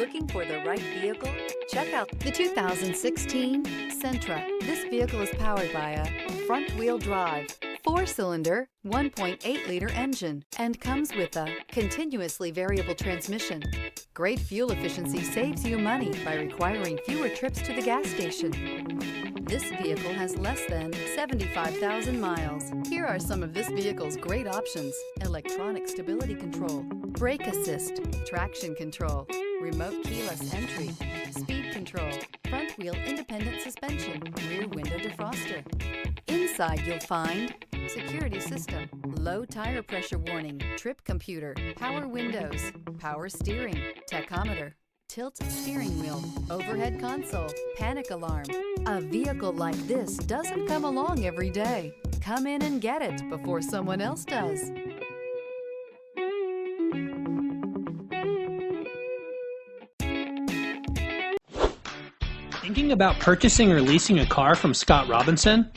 Looking for the right vehicle? Check out the 2016 Sentra. This vehicle is powered by a front-wheel drive, 4-cylinder, 1.8-liter engine, and comes with a continuously variable transmission. Great fuel efficiency saves you money by requiring fewer trips to the gas station. This vehicle has less than 75,000 miles. Here are some of this vehicle's great options: electronic stability control, brake assist, traction control, remote keyless entry, speed control, front wheel independent suspension, rear window defroster. Inside you'll find security system, low tire pressure warning, trip computer, power windows, power steering, tachometer, tilt steering wheel, overhead console, panic alarm. A vehicle like this doesn't come along every day. Come in and get it before someone else does. Thinking about purchasing or leasing a car from Scott Robinson?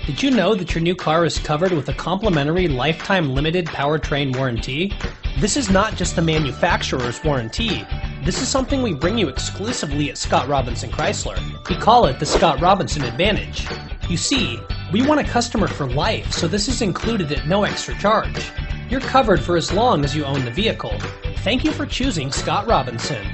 Did you know that your new car is covered with a complimentary lifetime limited powertrain warranty? This is not just the manufacturer's warranty. This is something we bring you exclusively at Scott Robinson Chrysler. We call it the Scott Robinson Advantage. You see, we want a customer for life, so this is included at no extra charge. You're covered for as long as you own the vehicle. Thank you for choosing Scott Robinson.